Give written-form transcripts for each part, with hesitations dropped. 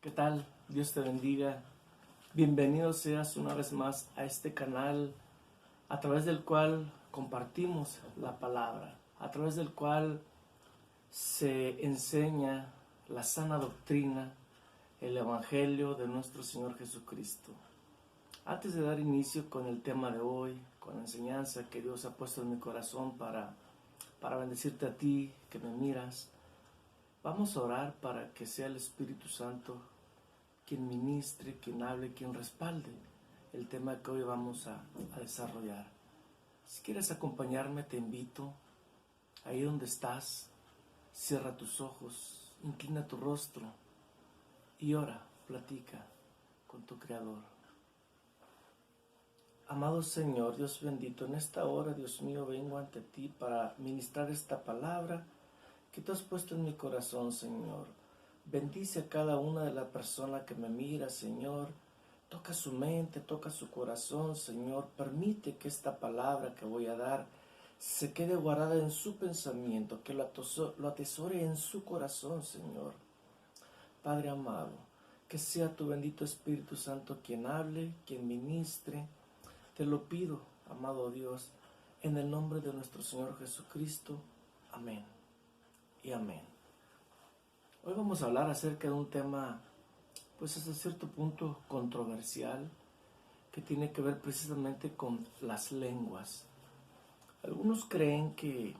¿Qué tal? Dios te bendiga. Bienvenido seas una vez más a este canal a través del cual compartimos la palabra, a través del cual se enseña la sana doctrina, el Evangelio de nuestro Señor Jesucristo. Antes de dar inicio con el tema de hoy, con la enseñanza que Dios ha puesto en mi corazón para bendecirte a ti que me miras, vamos a orar para que sea el Espíritu Santo quien ministre, quien hable, quien respalde el tema que hoy vamos a desarrollar. Si quieres acompañarme, te invito, ahí donde estás, cierra tus ojos, inclina tu rostro y ora, platica con tu Creador. Amado Señor, Dios bendito, en esta hora, Dios mío, vengo ante ti para ministrar esta palabra que tú has puesto en mi corazón, Señor. Bendice a cada una de las personas que me mira, Señor. Toca su mente, toca su corazón, Señor. Permite que esta palabra que voy a dar se quede guardada en su pensamiento, que lo atesore en su corazón, Señor. Padre amado, que sea tu bendito Espíritu Santo quien hable, quien ministre. Te lo pido, amado Dios, en el nombre de nuestro Señor Jesucristo. Amén y amén. Hoy vamos a hablar acerca de un tema, pues hasta cierto punto controversial, que tiene que ver precisamente con las lenguas. Algunos creen que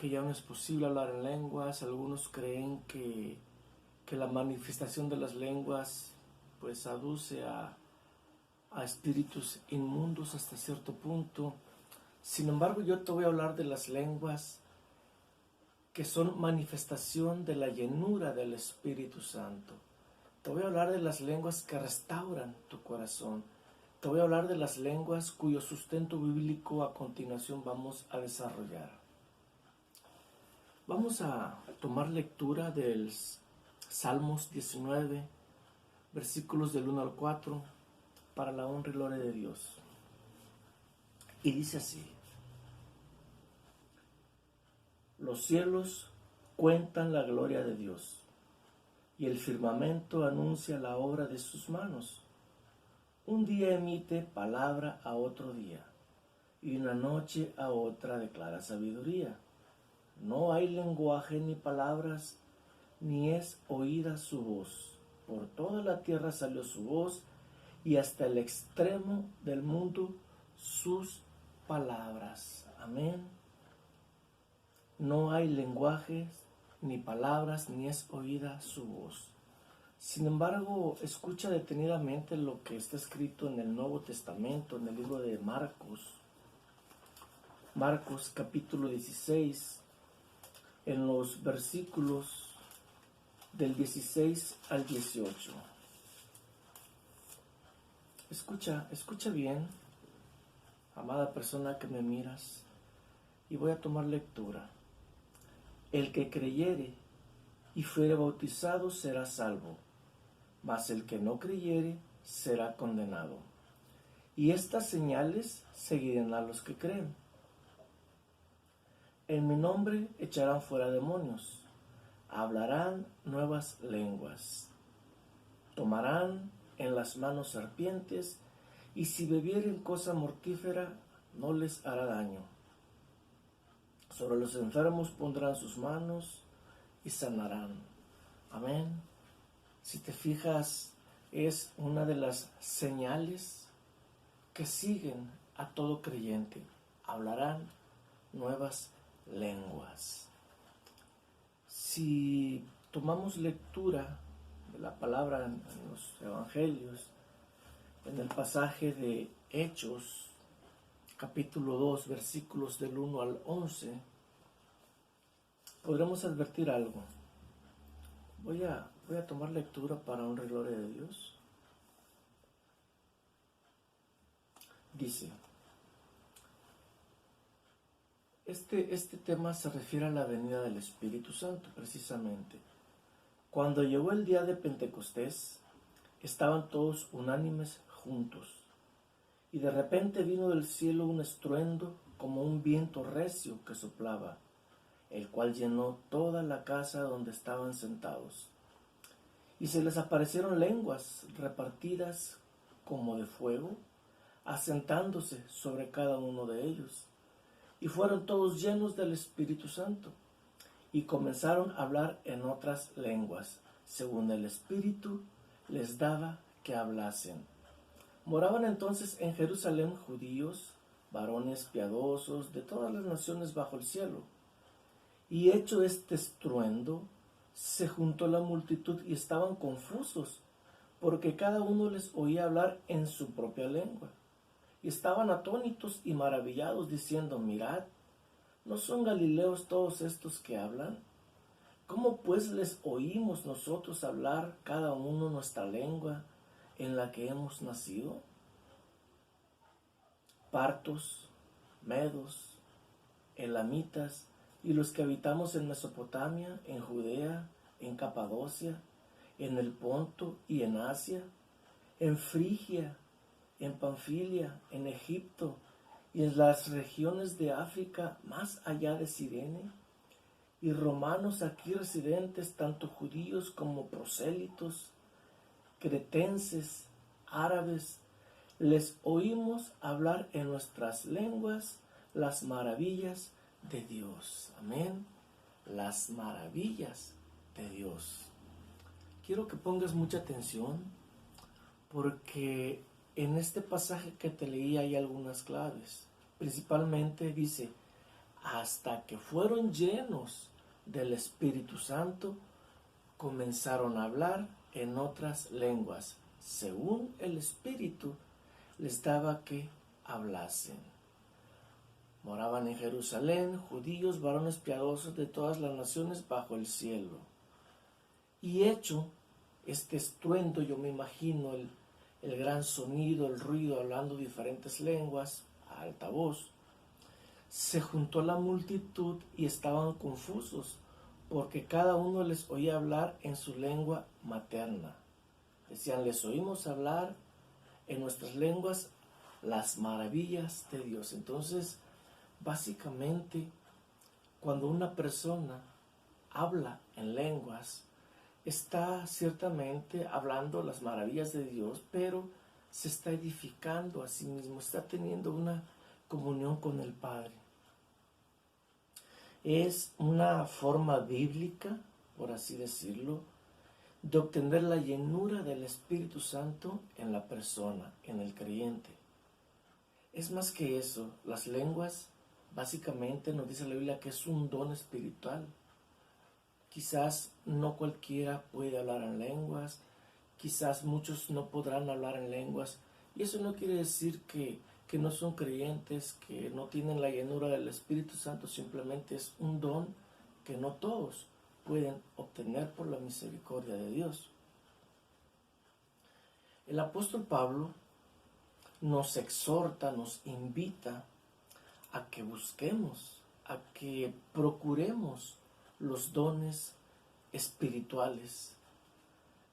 ya no es posible hablar en lenguas, algunos creen que la manifestación de las lenguas pues aduce a espíritus inmundos hasta cierto punto. Sin embargo, yo te voy a hablar de las lenguas que son manifestación de la llenura del Espíritu Santo. Te voy a hablar de las lenguas que restauran tu corazón. Te voy a hablar de las lenguas cuyo sustento bíblico a continuación vamos a desarrollar. Vamos a tomar lectura del Salmos 19, versículos del 1 al 4, para la honra y gloria de Dios. Y dice así: Los cielos cuentan la gloria de Dios, y el firmamento anuncia la obra de sus manos. Un día emite palabra a otro día, y una noche a otra declara sabiduría. No hay lenguaje ni palabras, ni es oída su voz. Por toda la tierra salió su voz, y hasta el extremo del mundo sus palabras. Amén. No hay lenguajes ni palabras, ni es oída su voz. Sin embargo, escucha detenidamente lo que está escrito en el Nuevo Testamento, en el libro de Marcos. Marcos capítulo 16, en los versículos del 16 al 18. Escucha bien, amada persona que me miras, y voy a tomar lectura. El que creyere y fuere bautizado será salvo, mas el que no creyere será condenado. Y estas señales seguirán a los que creen. En mi nombre echarán fuera demonios, hablarán nuevas lenguas, tomarán en las manos serpientes, y si bebieren cosa mortífera no les hará daño. Sobre los enfermos pondrán sus manos y sanarán. Amén. Si te fijas, es una de las señales que siguen a todo creyente. Hablarán nuevas lenguas. Si tomamos lectura de la palabra en los evangelios, en el pasaje de Hechos, capítulo 2, versículos del 1 al 11, podremos advertir algo. Voy a tomar lectura para honra y gloria de Dios. Dice, este tema se refiere a la venida del Espíritu Santo, precisamente. Cuando llegó el día de Pentecostés, estaban todos unánimes juntos, y de repente vino del cielo un estruendo como un viento recio que soplaba, el cual llenó toda la casa donde estaban sentados. Y se les aparecieron lenguas repartidas como de fuego, asentándose sobre cada uno de ellos. Y fueron todos llenos del Espíritu Santo, y comenzaron a hablar en otras lenguas, según el Espíritu les daba que hablasen. Moraban entonces en Jerusalén judíos, varones piadosos de todas las naciones bajo el cielo. Y hecho este estruendo, se juntó la multitud y estaban confusos, porque cada uno les oía hablar en su propia lengua. Y estaban atónitos y maravillados, diciendo: mirad, ¿no son galileos todos estos que hablan? ¿Cómo pues les oímos nosotros hablar cada uno nuestra lengua en la que hemos nacido? Partos, medos, elamitas, y los que habitamos en Mesopotamia, en Judea, en Capadocia, en el Ponto y en Asia, en Frigia, en Panfilia, en Egipto y en las regiones de África más allá de Cirene, y romanos aquí residentes, tanto judíos como prosélitos, cretenses, árabes, les oímos hablar en nuestras lenguas las maravillas de Dios. Amén. Las maravillas de Dios. Quiero que pongas mucha atención, porque en este pasaje que te leí hay algunas claves. Principalmente dice: hasta que fueron llenos del Espíritu Santo, comenzaron a hablar en otras lenguas, según el Espíritu les daba que hablasen. Moraban en Jerusalén judíos, varones piadosos de todas las naciones bajo el cielo. Y hecho este estruendo, yo me imagino el gran sonido, el ruido, hablando diferentes lenguas a alta voz, se juntó la multitud y estaban confusos, porque cada uno les oía hablar en su lengua materna. Decían: les oímos hablar en nuestras lenguas las maravillas de Dios. Entonces, básicamente, cuando una persona habla en lenguas, está ciertamente hablando las maravillas de Dios, pero se está edificando a sí mismo, está teniendo una comunión con el Padre. Es una forma bíblica, por así decirlo, de obtener la llenura del Espíritu Santo en la persona, en el creyente. Es más que eso. Las lenguas, básicamente, nos dice la Biblia que es un don espiritual. Quizás no cualquiera puede hablar en lenguas, quizás muchos no podrán hablar en lenguas, y eso no quiere decir que no son creyentes, que no tienen la llenura del Espíritu Santo. Simplemente es un don que no todos pueden obtener por la misericordia de Dios. El apóstol Pablo nos exhorta, nos invita a que busquemos, a que procuremos los dones espirituales.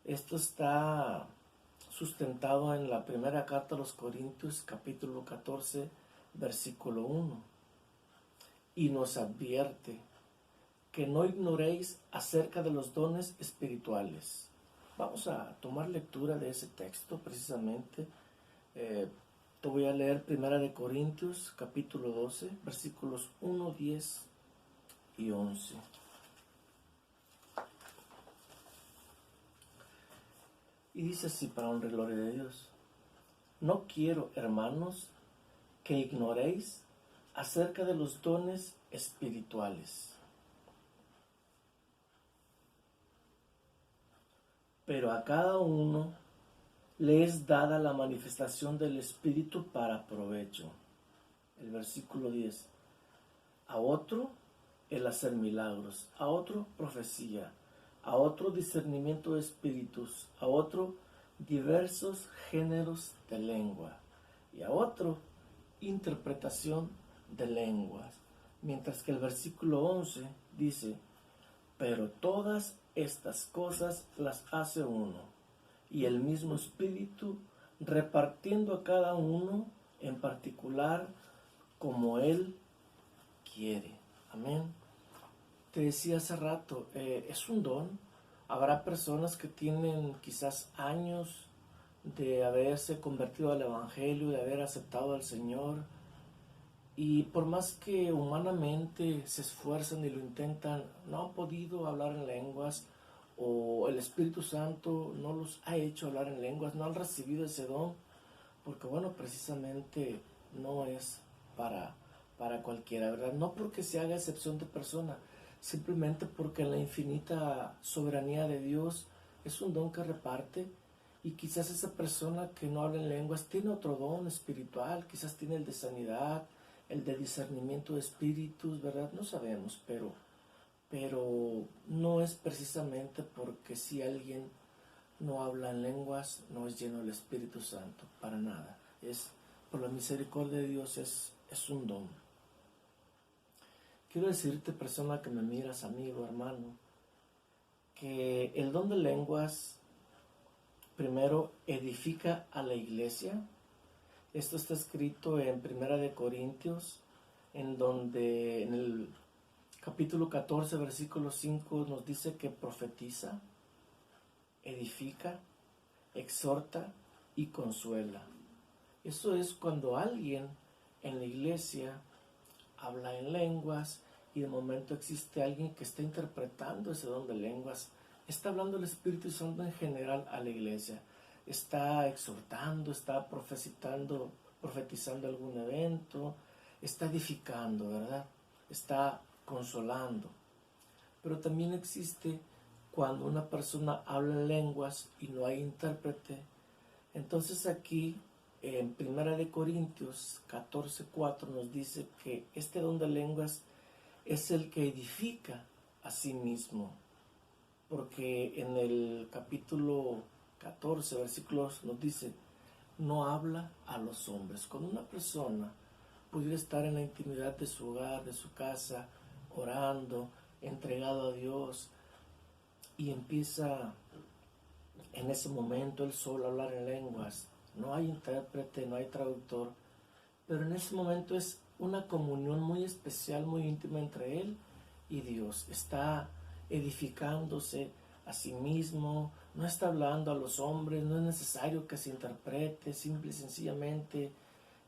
Esto está sustentado en la primera carta a los Corintios, capítulo 14, versículo 1. Y nos advierte que no ignoréis acerca de los dones espirituales. Vamos a tomar lectura de ese texto precisamente. Te voy a leer primera de Corintios, capítulo 12, versículos 1, 10 y 11. Y dice así, para honra y gloria de Dios: no quiero, hermanos, que ignoréis acerca de los dones espirituales, pero a cada uno le es dada la manifestación del Espíritu para provecho. El versículo 10. A otro el hacer milagros, a otro profecía, a otro discernimiento de espíritus, a otro diversos géneros de lengua, y a otro interpretación de lenguas. Mientras que el versículo 11 dice: pero todas estas cosas las hace uno, y el mismo Espíritu, repartiendo a cada uno en particular como Él quiere. Amén. Te decía hace rato, es un don. Habrá personas que tienen quizás años de haberse convertido al Evangelio, de haber aceptado al Señor, y por más que humanamente se esfuerzan y lo intentan, no han podido hablar en lenguas, o el Espíritu Santo no los ha hecho hablar en lenguas, no han recibido ese don, porque bueno, precisamente no es para, para cualquiera, ¿verdad? No porque se haga excepción de persona, simplemente porque en la infinita soberanía de Dios es un don que reparte, y quizás esa persona que no habla en lenguas tiene otro don espiritual, quizás tiene el de sanidad, el de discernimiento de espíritus, ¿verdad? No sabemos, pero no es precisamente porque si alguien no habla en lenguas, no es lleno del Espíritu Santo, para nada. Es por la misericordia de Dios, es un don. Quiero decirte, persona que me miras, amigo, hermano, que el don de lenguas primero edifica a la iglesia. Esto está escrito en Primera de Corintios, en donde en el capítulo 14, versículo 5 nos dice que profetiza, edifica, exhorta y consuela. Eso es cuando alguien en la iglesia habla en lenguas y de momento existe alguien que está interpretando ese don de lenguas. Está hablando el Espíritu Santo en general a la iglesia. Está exhortando, está profetizando algún evento, está edificando, ¿verdad? Está consolando. Pero también existe cuando una persona habla en lenguas y no hay intérprete. Entonces aquí en Primera de Corintios 14:4 nos dice que este don de lenguas es el que edifica a sí mismo, porque en el capítulo 14 versículos nos dice, no habla a los hombres. Cuando una persona pudiera estar en la intimidad de su hogar, de su casa, orando, entregado a Dios, y empieza en ese momento él solo a hablar en lenguas, no hay intérprete, no hay traductor, pero en ese momento es una comunión muy especial, muy íntima entre él y Dios. Está edificándose a sí mismo, no está hablando a los hombres, no es necesario que se interprete, simple y sencillamente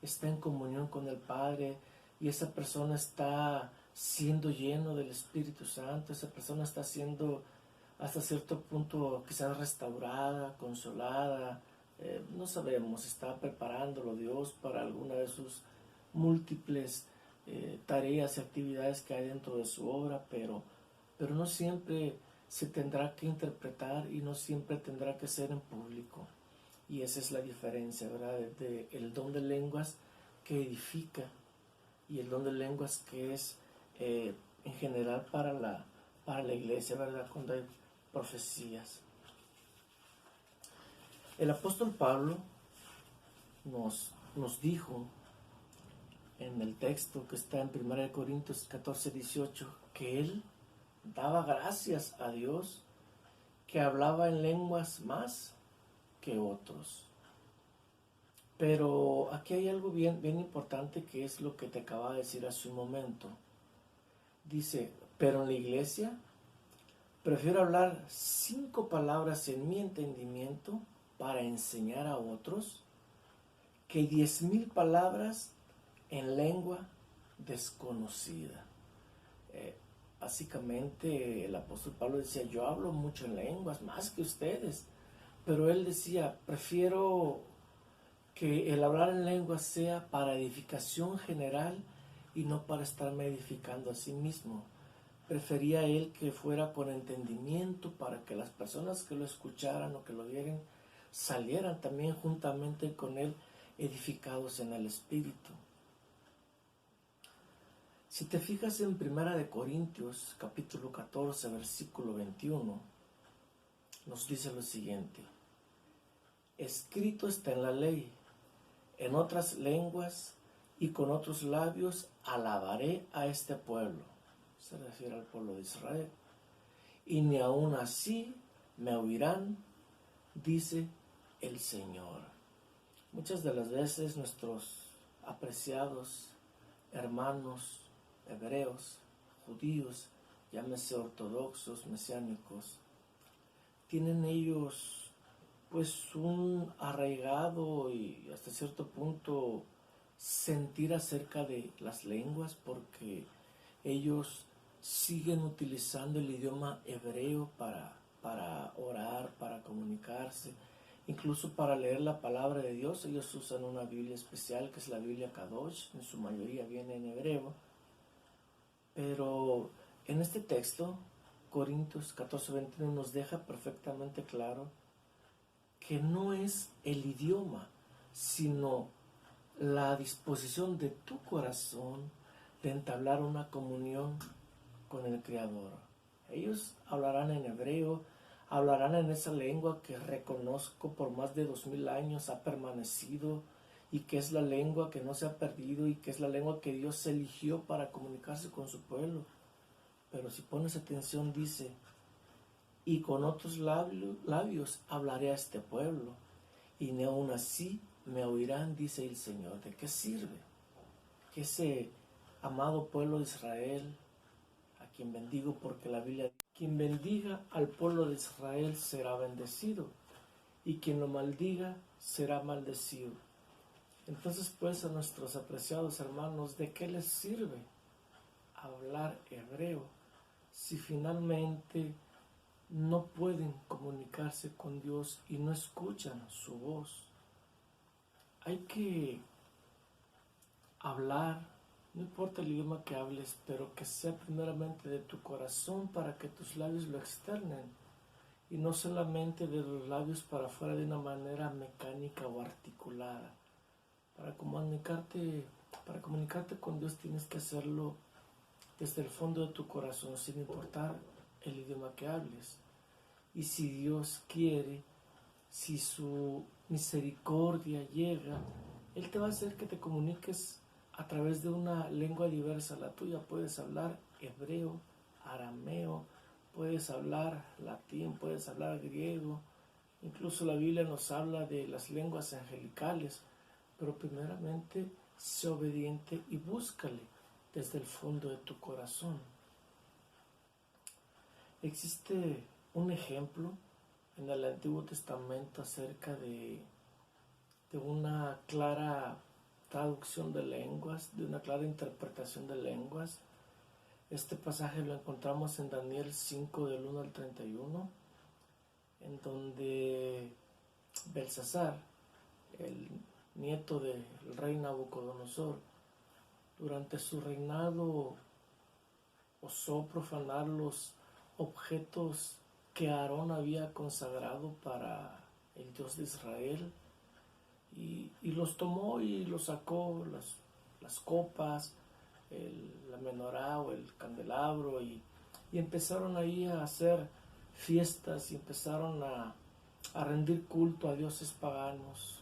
está en comunión con el Padre, y esa persona está siendo lleno del Espíritu Santo, esa persona está siendo hasta cierto punto quizás restaurada, consolada, no sabemos, está preparándolo Dios para alguna de sus múltiples tareas y actividades que hay dentro de su obra, pero no siempre se tendrá que interpretar y no siempre tendrá que ser en público. Y esa es la diferencia, ¿verdad? De el don de lenguas que edifica y el don de lenguas que es en general para la iglesia, ¿verdad? Cuando hay profecías. El apóstol Pablo nos dijo en el texto que está en 1 Corintios 14:18 que él daba gracias a Dios que hablaba en lenguas más que otros. Pero aquí hay algo bien importante, que es lo que te acaba de decir hace un momento. Dice, pero en la iglesia prefiero hablar 5 palabras en mi entendimiento para enseñar a otros que 10,000 palabras en lengua desconocida. Básicamente el apóstol Pablo decía, yo hablo mucho en lenguas, más que ustedes, pero él decía, prefiero que el hablar en lenguas sea para edificación general y no para estarme edificando a sí mismo. Prefería él que fuera con entendimiento para que las personas que lo escucharan o que lo vieran salieran también juntamente con él edificados en el Espíritu. Si te fijas en 1 Corintios capítulo 14 versículo 21, nos dice lo siguiente: escrito está en la ley, en otras lenguas y con otros labios alabaré a este pueblo. Se refiere al pueblo de Israel. Y ni aun así me oirán, dice el Señor. Muchas de las veces nuestros apreciados hermanos hebreos, judíos, llámese ortodoxos, mesiánicos, tienen ellos pues un arraigado y hasta cierto punto sentir acerca de las lenguas, porque ellos siguen utilizando el idioma hebreo para orar, para comunicarse, incluso para leer la palabra de Dios. Ellos usan una Biblia especial que es la Biblia Kadosh, en su mayoría viene en hebreo. Pero en este texto, Corintios 14:21 nos deja perfectamente claro que no es el idioma, sino la disposición de tu corazón de entablar una comunión con el Creador. Ellos hablarán en hebreo, hablarán en esa lengua que reconozco por más de 2000 años ha permanecido y que es la lengua que no se ha perdido y que es la lengua que Dios eligió para comunicarse con su pueblo. Pero si pones atención, dice, y con otros labios hablaré a este pueblo, y ni aun así me oirán, dice el Señor. ¿De qué sirve que ese amado pueblo de Israel, a quien bendigo porque la Biblia dice, quien bendiga al pueblo de Israel será bendecido, y quien lo maldiga será maldecido? Entonces, pues, a nuestros apreciados hermanos, ¿de qué les sirve hablar hebreo si finalmente no pueden comunicarse con Dios y no escuchan su voz? Hay que hablar, no importa el idioma que hables, pero que sea primeramente de tu corazón para que tus labios lo externen y no solamente de los labios para afuera de una manera mecánica o articulada. Para comunicarte con Dios tienes que hacerlo desde el fondo de tu corazón, sin importar el idioma que hables. Y si Dios quiere, si su misericordia llega, Él te va a hacer que te comuniques a través de una lengua diversa a la tuya. Puedes hablar hebreo, arameo, puedes hablar latín, puedes hablar griego. Incluso la Biblia nos habla de las lenguas angelicales. Pero primeramente, sé obediente y búscale desde el fondo de tu corazón. Existe un ejemplo en el Antiguo Testamento acerca de una clara traducción de lenguas, de una clara interpretación de lenguas. Este pasaje lo encontramos en Daniel 5 del 1 al 31, en donde Belsasar, el nieto del rey Nabucodonosor, durante su reinado osó profanar los objetos que Aarón había consagrado para el Dios de Israel, y los tomó y los sacó, las copas, la menorá o el candelabro, y empezaron ahí a hacer fiestas y empezaron a rendir culto a dioses paganos.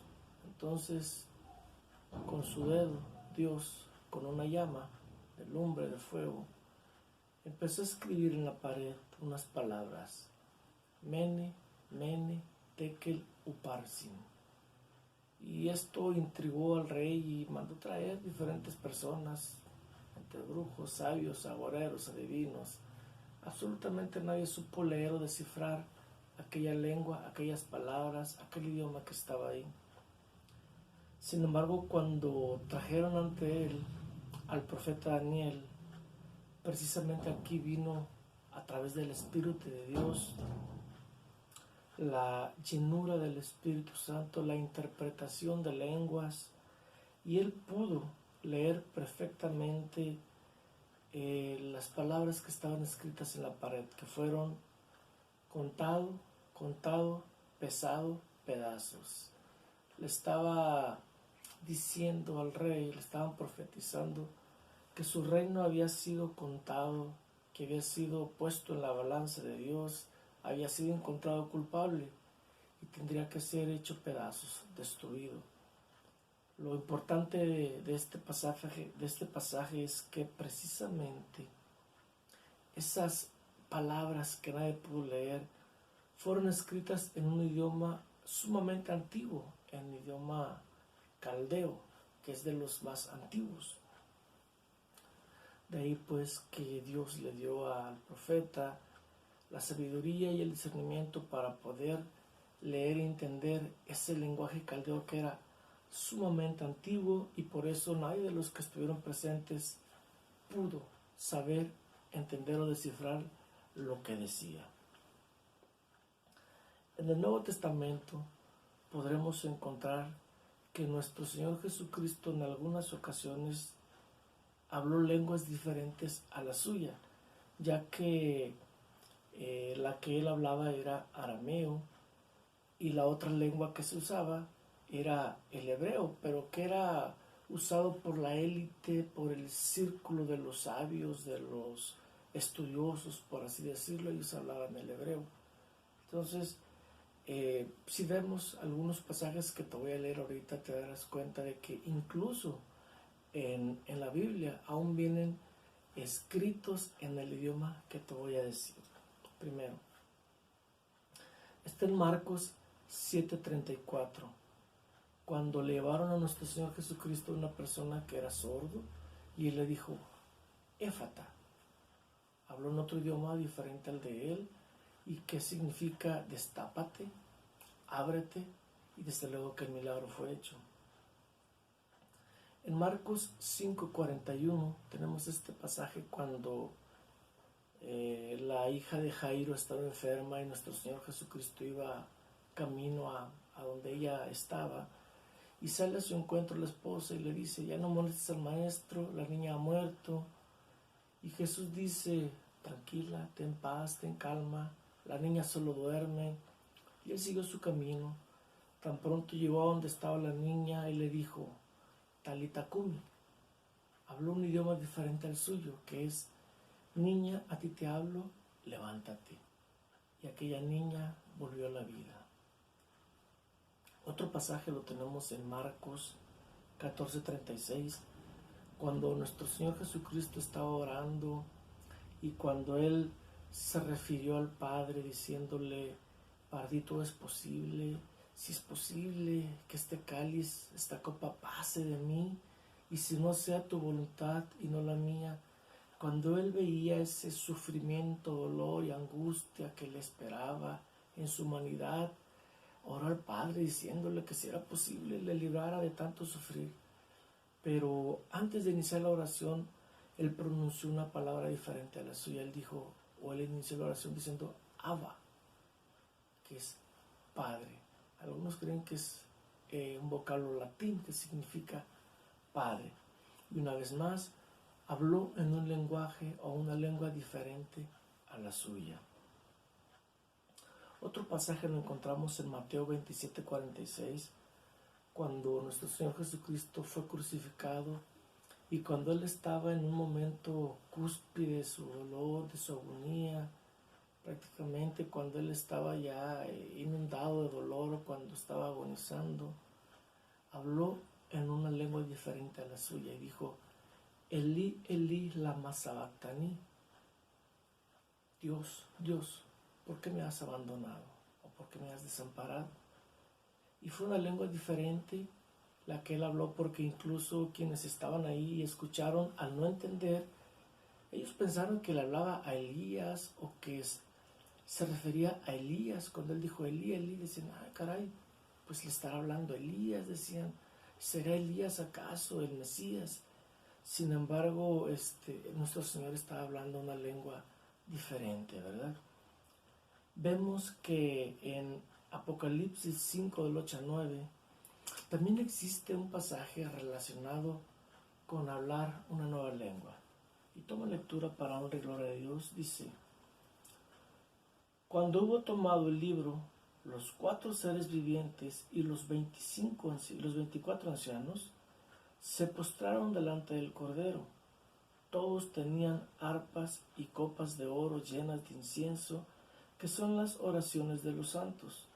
Entonces, con su dedo, Dios, con una llama de lumbre, de fuego, empezó a escribir en la pared unas palabras: Mene, Mene, Tekel, Uparsin. Y esto intrigó al rey y mandó traer diferentes personas, entre brujos, sabios, agoreros, adivinos. Absolutamente nadie supo leer o descifrar aquella lengua, aquellas palabras, aquel idioma que estaba ahí. Sin embargo, cuando trajeron ante él al profeta Daniel, precisamente aquí vino, a través del Espíritu de Dios, la llenura del Espíritu Santo, la interpretación de lenguas, y él pudo leer perfectamente las palabras que estaban escritas en la pared, que fueron contado, pesado, pedazos. Le estaba diciendo al rey, le estaban profetizando que su reino había sido contado, que había sido puesto en la balanza de Dios, había sido encontrado culpable y tendría que ser hecho pedazos, destruido. Lo importante de este pasaje es que precisamente esas palabras que nadie pudo leer fueron escritas en un idioma sumamente antiguo, en idioma caldeo, que es de los más antiguos. De ahí pues que Dios le dio al profeta la sabiduría y el discernimiento para poder leer y entender ese lenguaje caldeo que era sumamente antiguo, y por eso nadie de los que estuvieron presentes pudo saber, entender o descifrar lo que decía. En el Nuevo Testamento podremos encontrar que nuestro Señor Jesucristo en algunas ocasiones habló lenguas diferentes a la suya, ya que la que él hablaba era arameo y la otra lengua que se usaba era el hebreo, pero que era usado por la élite, por el círculo de los sabios, de los estudiosos, por así decirlo. Ellos hablaban el hebreo. Entonces, si vemos algunos pasajes que te voy a leer ahorita, te darás cuenta de que incluso en la Biblia aún vienen escritos en el idioma que te voy a decir. Primero, está en Marcos 7:34, cuando le llevaron a nuestro Señor Jesucristo una persona que era sordo, y él le dijo, Éfata. Habló en otro idioma diferente al de él, y que significa destápate, ábrete, y desde luego que el milagro fue hecho. En Marcos 5:41 tenemos este pasaje cuando la hija de Jairo estaba enferma y nuestro Señor Jesucristo iba camino a donde ella estaba, y sale a su encuentro la esposa y le dice, ya no molestes al maestro, la niña ha muerto. Y Jesús dice, tranquila, ten paz, ten calma, la niña solo duerme. Y él siguió su camino. Tan pronto llegó a donde estaba la niña y le dijo, Talita Kumi. Habló un idioma diferente al suyo, que es, niña, a ti te hablo, levántate. Y aquella niña volvió a la vida. Otro pasaje lo tenemos en Marcos 14:36, cuando nuestro Señor Jesucristo estaba orando y cuando Él se refirió al Padre diciéndole, para ti todo es posible, si es posible que este cáliz, esta copa pase de mí, y si no sea tu voluntad y no la mía. Cuando Él veía ese sufrimiento, dolor y angustia que le esperaba en su humanidad, oró al Padre diciéndole que si era posible le librara de tanto sufrir. Pero antes de iniciar la oración, él pronunció una palabra diferente a la suya. Él dijo, o él inició la oración diciendo Abba, que es Padre. Algunos creen que es un vocablo latín que significa Padre. Y una vez más, habló en un lenguaje o una lengua diferente a la suya. Otro pasaje lo encontramos en Mateo 27:46, cuando nuestro Señor Jesucristo fue crucificado y cuando Él estaba en un momento cúspide de su dolor, de su agonía, prácticamente cuando Él estaba ya inundado de dolor, cuando estaba agonizando, habló en una lengua diferente a la suya y dijo, Elí, Elí, lama sabactani. Dios, Dios, ¿por qué me has abandonado? ¿O por qué me has desamparado? Y fue una lengua diferente la que él habló, porque incluso quienes estaban ahí y escucharon, al no entender, ellos pensaron que le hablaba a Elías o que se refería a Elías. Cuando él dijo Elí, Elí, decían, ah, caray, pues le estará hablando a Elías, decían, ¿será Elías acaso el Mesías? Sin embargo, nuestro Señor estaba hablando una lengua diferente, ¿verdad? Vemos que en Apocalipsis 5, del 8 al 9, también existe un pasaje relacionado con hablar una nueva lengua. Y toma lectura para honra y gloria de Dios. Dice, cuando hubo tomado el libro, los 4 seres vivientes y los 24 ancianos se postraron delante del Cordero. Todos tenían arpas y copas de oro llenas de incienso, que son las oraciones de los santos,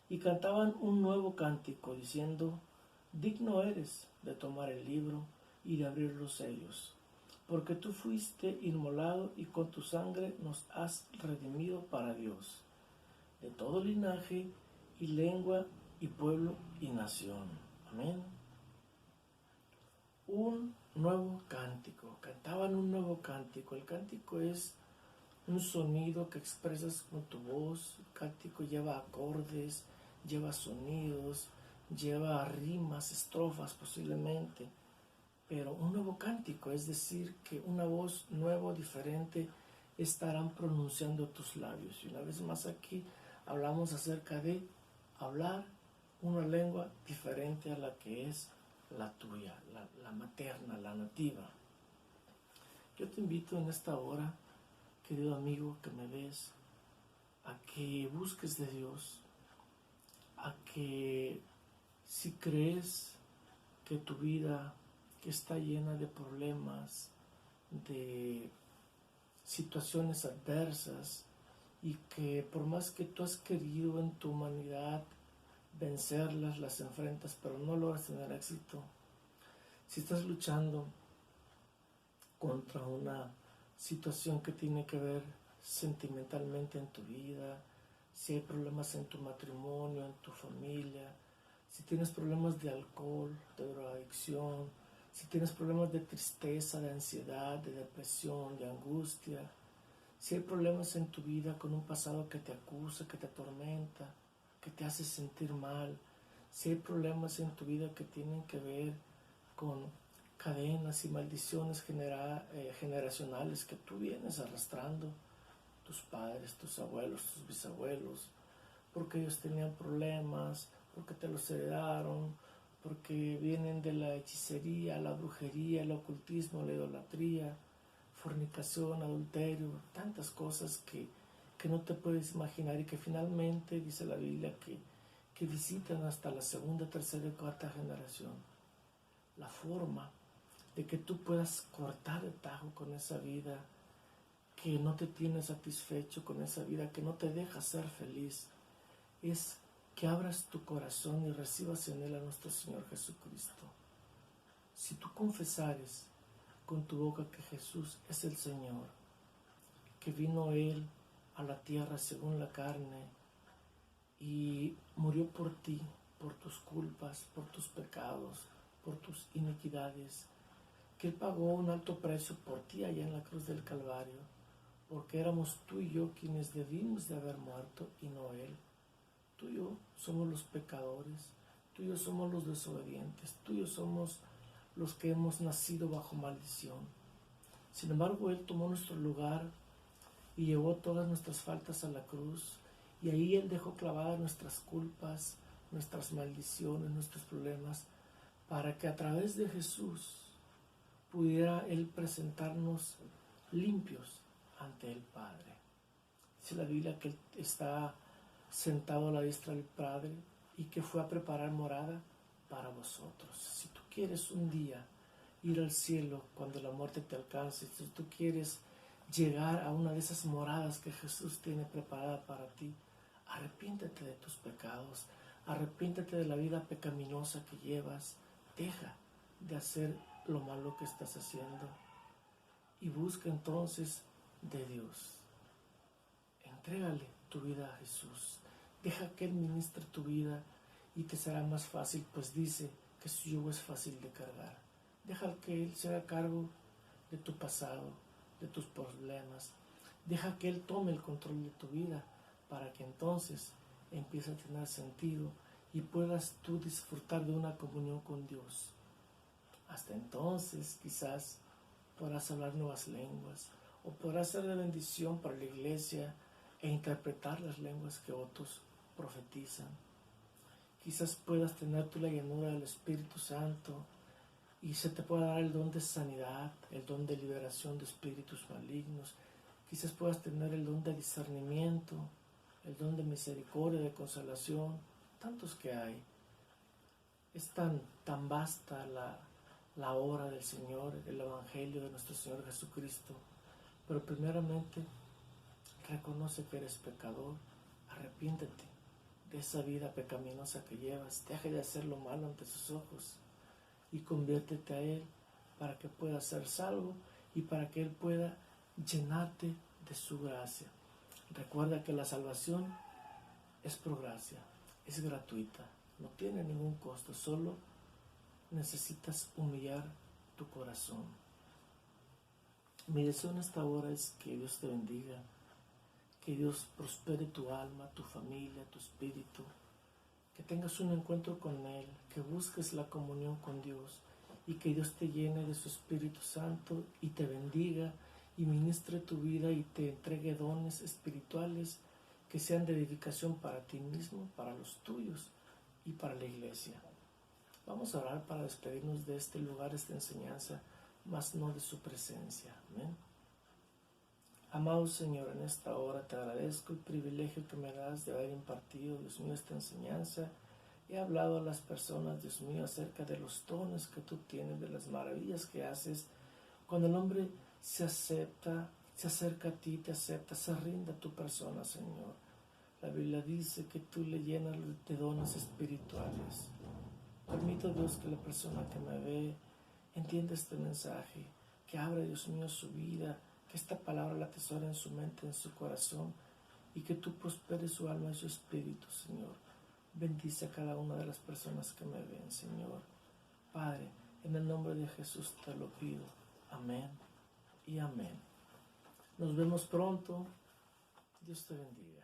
y cantaban un nuevo cántico, diciendo, digno eres de tomar el libro y de abrir los sellos, porque tú fuiste inmolado y con tu sangre nos has redimido para Dios, de todo linaje y lengua y pueblo y nación. Amén. Un nuevo cántico, cantaban un nuevo cántico. El cántico es un sonido que expresas con tu voz. El cántico lleva acordes, lleva sonidos, lleva rimas, estrofas posiblemente, pero un nuevo cántico, es decir, que una voz nueva, diferente, estarán pronunciando tus labios. Y una vez más aquí hablamos acerca de hablar una lengua diferente a la que es la tuya, la materna, la nativa. Yo te invito en esta hora, querido amigo que me ves, a que busques de Dios, a que si crees que tu vida que está llena de problemas, de situaciones adversas, y que por más que tú has querido en tu humanidad vencerlas, las enfrentas, pero no logras tener éxito. Si estás luchando contra una situación que tiene que ver sentimentalmente en tu vida, si hay problemas en tu matrimonio, en tu familia, si tienes problemas de alcohol, de drogadicción, si tienes problemas de tristeza, de ansiedad, de depresión, de angustia, si hay problemas en tu vida con un pasado que te acusa, que te atormenta, que te hace sentir mal, si hay problemas en tu vida que tienen que ver con cadenas y maldiciones generacionales que tú vienes arrastrando, tus padres, tus abuelos, tus bisabuelos, porque ellos tenían problemas, porque te los heredaron, porque vienen de la hechicería, la brujería, el ocultismo, la idolatría, fornicación, adulterio, tantas cosas que no te puedes imaginar y que finalmente dice la Biblia que visitan hasta la segunda, tercera y cuarta generación. La forma de que tú puedas cortar el tajo con esa vida que no te tiene satisfecho, con esa vida que no te deja ser feliz, es que abras tu corazón y recibas en él a nuestro Señor Jesucristo. Si tú confesares con tu boca que Jesús es el Señor, que vino Él a la tierra según la carne y murió por ti, por tus culpas, por tus pecados, por tus iniquidades, que Él pagó un alto precio por ti allá en la cruz del Calvario, porque éramos tú y yo quienes debimos de haber muerto y no Él. Tú y yo somos los pecadores, tú y yo somos los desobedientes, tú y yo somos los que hemos nacido bajo maldición. Sin embargo, Él tomó nuestro lugar y llevó todas nuestras faltas a la cruz, y ahí Él dejó clavadas nuestras culpas, nuestras maldiciones, nuestros problemas, para que a través de Jesús pudiera Él presentarnos limpios ante el Padre. Dice la Biblia que Él está sentado a la diestra del Padre y que fue a preparar morada para vosotros. Si tú quieres un día ir al cielo cuando la muerte te alcance, si tú quieres llegar a una de esas moradas que Jesús tiene preparada para ti, arrepiéntete de tus pecados, arrepiéntete de la vida pecaminosa que llevas, deja de hacer lo malo que estás haciendo y busca entonces de Dios. Entrégale tu vida a Jesús, deja que Él ministre tu vida y te será más fácil, pues dice que su yugo es fácil de cargar. Deja que Él se haga cargo de tu pasado, de tus problemas. Deja que Él tome el control de tu vida para que entonces empiece a tener sentido y puedas tú disfrutar de una comunión con Dios. Hasta entonces quizás podrás hablar nuevas lenguas o podrás ser de bendición para la iglesia e interpretar las lenguas que otros profetizan. Quizás puedas tener tú la llenura del Espíritu Santo y se te pueda dar el don de sanidad, el don de liberación de espíritus malignos. Quizás puedas tener el don de discernimiento, el don de misericordia, de consolación, tantos que hay. Es tan vasta la obra del Señor, el Evangelio de nuestro Señor Jesucristo. Pero primeramente, reconoce que eres pecador, arrepiéntete de esa vida pecaminosa que llevas, deja de hacer lo malo ante sus ojos y conviértete a Él para que puedas ser salvo y para que Él pueda llenarte de su gracia. Recuerda que la salvación es por gracia, es gratuita, no tiene ningún costo, solo necesitas humillar tu corazón. Mi deseo en esta hora es que Dios te bendiga, que Dios prospere tu alma, tu familia, tu espíritu, que tengas un encuentro con Él, que busques la comunión con Dios y que Dios te llene de su Espíritu Santo y te bendiga y ministre tu vida y te entregue dones espirituales que sean de edificación para ti mismo, para los tuyos y para la iglesia. Vamos a orar para despedirnos de este lugar, esta enseñanza, mas no de su presencia. Amén. Amado Señor, en esta hora te agradezco el privilegio que me das de haber impartido, Dios mío, esta enseñanza. He hablado a las personas, Dios mío, acerca de los dones que tú tienes, de las maravillas que haces. Cuando el hombre se acepta, se acerca a ti, te acepta, se rinde a tu persona, Señor. La Biblia dice que tú le llenas de dones espirituales. Permito, Dios, que la persona que me ve entienda este mensaje, que abra, Dios mío, su vida, que esta palabra la atesore en su mente, en su corazón, y que tú prosperes su alma y su espíritu, Señor. Bendice a cada una de las personas que me ven, Señor. Padre, en el nombre de Jesús te lo pido. Amén y amén. Nos vemos pronto. Dios te bendiga.